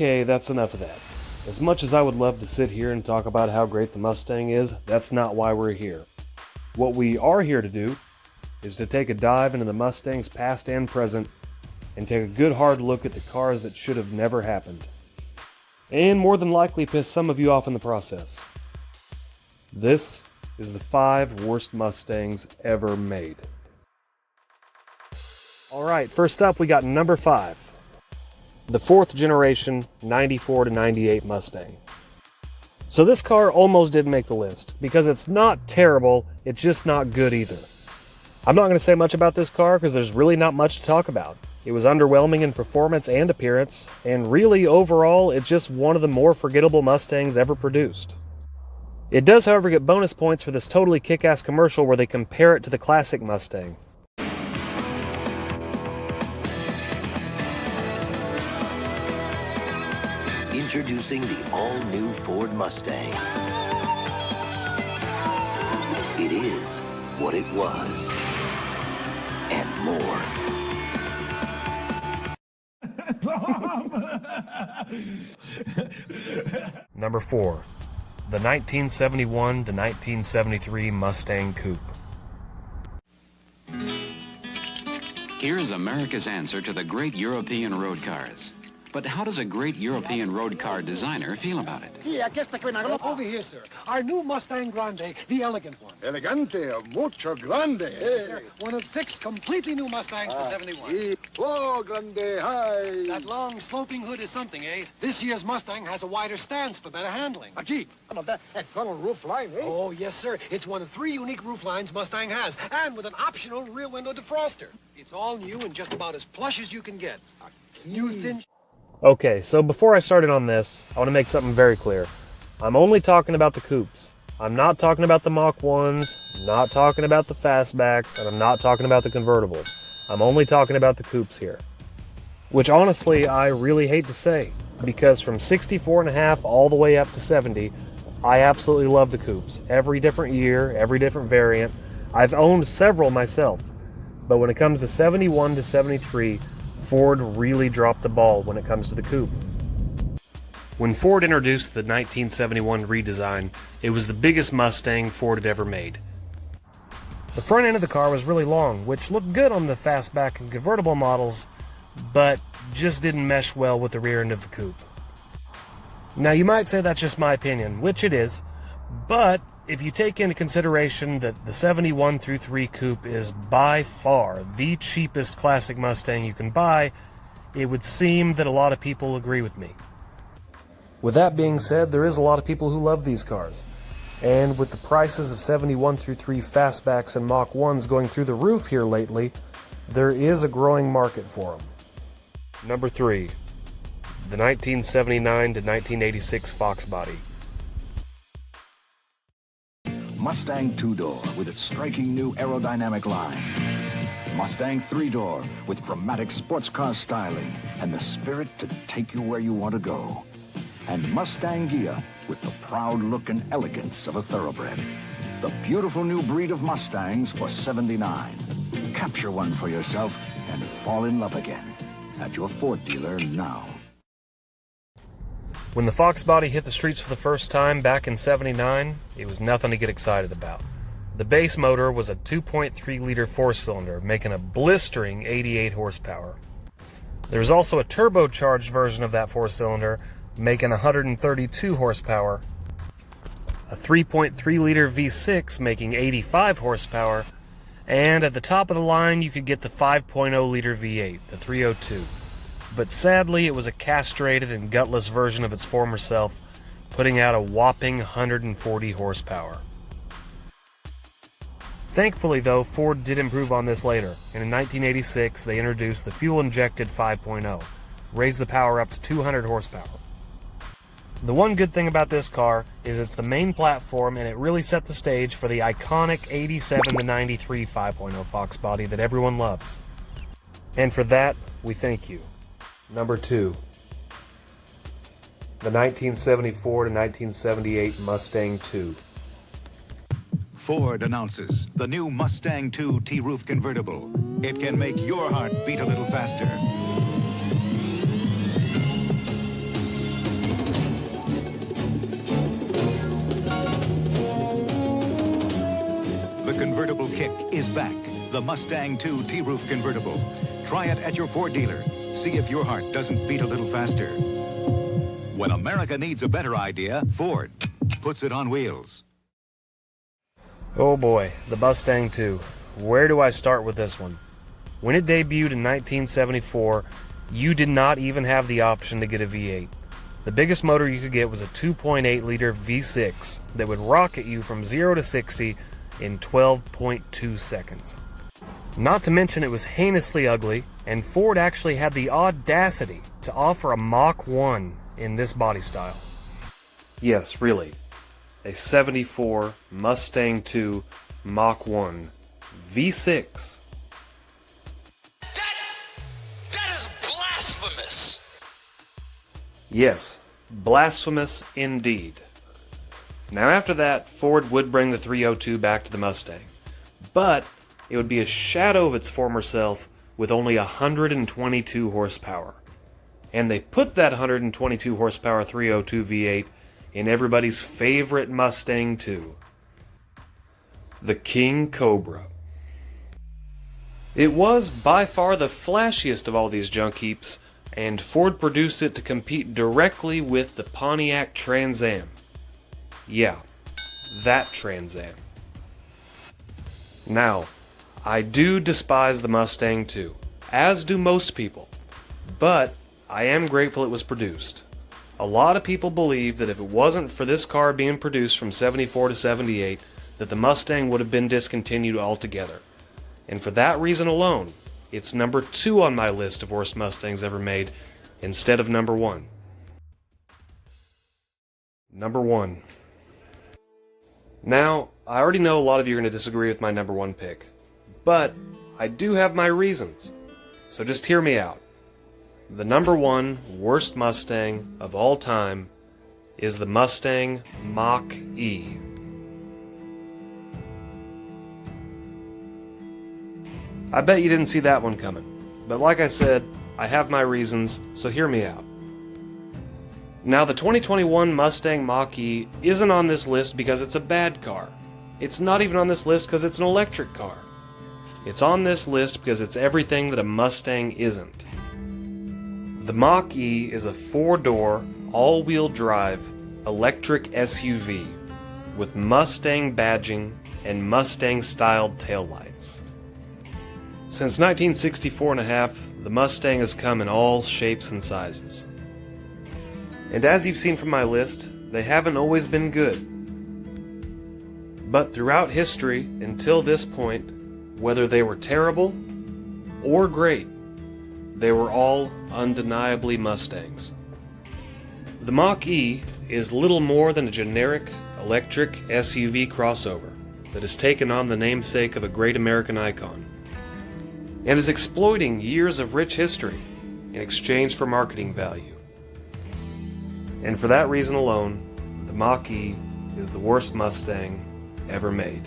Okay, that's enough of that. As much as I would love to sit here and talk about how great the Mustang is, that's not why we're here. What we are here to do is to take a dive into the Mustang's past and present and take a good hard look at the cars that should have never happened. And more than likely piss some of you off in the process. This is the 5 worst Mustangs ever made. Alright, first up we got number 5. The 4th generation 94 to 98 Mustang. So this car almost didn't make the list, because it's not terrible, it's just not good either. I'm not going to say much about this car because there's really not much to talk about. It was underwhelming in performance and appearance, and really overall it's just one of the more forgettable Mustangs ever produced. It does however get bonus points for this totally kick-ass commercial where they compare it to the classic Mustang. Introducing the all-new Ford Mustang. It is what it was, and more. Number 4. The 1971 to 1973 Mustang Coupe. Here is America's answer to the great European road cars. But how does a great European road car designer feel about it? Over here, sir. Our new Mustang Grande, the elegant one. Elegante, mucho grande. Yes, sir. One of 6 completely new Mustangs for 71. Sí. Oh, grande, hi. That long, sloping hood is something, eh? This year's Mustang has a wider stance for better handling. Aquí. That tunnel roof line, eh? Oh, yes, sir. It's one of 3 unique roof lines Mustang has, and with an optional rear window defroster. It's all new and just about as plush as you can get. New thin... Okay, so before I started on this, I want to make something very clear. I'm only talking about the coupes. I'm not talking about the Mach-1s, I'm not talking about the fastbacks, and I'm not talking about the convertibles. I'm only talking about the coupes here. Which honestly, I really hate to say, because from 64.5 all the way up to 70, I absolutely love the coupes. Every different year, every different variant. I've owned several myself, but when it comes to 71 to 73, Ford really dropped the ball when it comes to the coupe. When Ford introduced the 1971 redesign, it was the biggest Mustang Ford had ever made. The front end of the car was really long, which looked good on the fastback and convertible models, but just didn't mesh well with the rear end of the coupe. Now you might say that's just my opinion, which it is, but if you take into consideration that the 71 through 3 coupe is by far the cheapest classic Mustang you can buy, it would seem that a lot of people agree with me. With that being said, there is a lot of people who love these cars, and with the prices of 71 through 3 fastbacks and Mach-1s going through the roof here lately, there is a growing market for them. Number 3. The 1979 to 1986 Fox Body. Mustang 2-door with its striking new aerodynamic line. Mustang 3-door with dramatic sports car styling and the spirit to take you where you want to go. And Mustang Ghia with the proud look and elegance of a thoroughbred. The beautiful new breed of Mustangs for 79. Capture one for yourself and fall in love again at your Ford dealer now. When the Fox Body hit the streets for the first time back in '79, it was nothing to get excited about. The base motor was a 2.3-liter 4-cylinder, making a blistering 88 horsepower. There was also a turbocharged version of that 4-cylinder, making 132 horsepower, a 3.3-liter V6 making 85 horsepower, and at the top of the line you could get the 5.0-liter V8, the 302. But sadly, it was a castrated and gutless version of its former self, putting out a whopping 140 horsepower. Thankfully though, Ford did improve on this later, and in 1986 they introduced the fuel-injected 5.0, raised the power up to 200 horsepower. The one good thing about this car is it's the main platform, and it really set the stage for the iconic 87 to 93 5.0 Fox Body that everyone loves. And for that, we thank you. Number 2. The 1974 to 1978 Mustang II. Ford announces the new Mustang II T-Roof convertible. It can make your heart beat a little faster. kick is back. The Mustang II T-Roof Convertible. Try it at your Ford dealer. See if your heart doesn't beat a little faster. When America needs a better idea, Ford puts it on wheels. Oh boy, the Mustang II. Where do I start with this one? When it debuted in 1974, you did not even have the option to get a V8. The biggest motor you could get was a 2.8-liter V6 that would rocket you from 0 to 60 in 12.2 seconds. Not to mention it was heinously ugly, and Ford actually had the audacity to offer a Mach 1 in this body style. Yes, really. A 74 Mustang II Mach 1 V6. That is blasphemous! Yes, blasphemous indeed. Now after that, Ford would bring the 302 back to the Mustang, but it would be a shadow of its former self with only 122 horsepower. And they put that 122 horsepower 302 V8 in everybody's favorite Mustang II, the King Cobra. It was by far the flashiest of all these junk heaps, and Ford produced it to compete directly with the Pontiac Trans Am. Yeah, that Trans Am. Now, I do despise the Mustang II, as do most people, but I am grateful it was produced. A lot of people believe that if it wasn't for this car being produced from 74 to 78, that the Mustang would have been discontinued altogether. And for that reason alone, it's number 2 on my list of worst Mustangs ever made, instead of number 1. Number 1. Now, I already know a lot of you are going to disagree with my number 1 pick, but I do have my reasons, so just hear me out. The number 1 worst Mustang of all time is the Mustang Mach-E. I bet you didn't see that one coming, but like I said, I have my reasons, so hear me out. Now, the 2021 Mustang Mach-E isn't on this list because it's a bad car. It's not even on this list because it's an electric car. It's on this list because it's everything that a Mustang isn't. The Mach-E is a 4-door, all-wheel drive, electric SUV with Mustang badging and Mustang-styled taillights. Since 1964 and a half, the Mustang has come in all shapes and sizes. And as you've seen from my list, they haven't always been good. But throughout history, until this point, whether they were terrible or great, they were all undeniably Mustangs. The Mach-E is little more than a generic electric SUV crossover that has taken on the namesake of a great American icon, and is exploiting years of rich history in exchange for marketing value. And for that reason alone, the Mach-E is the worst Mustang ever made.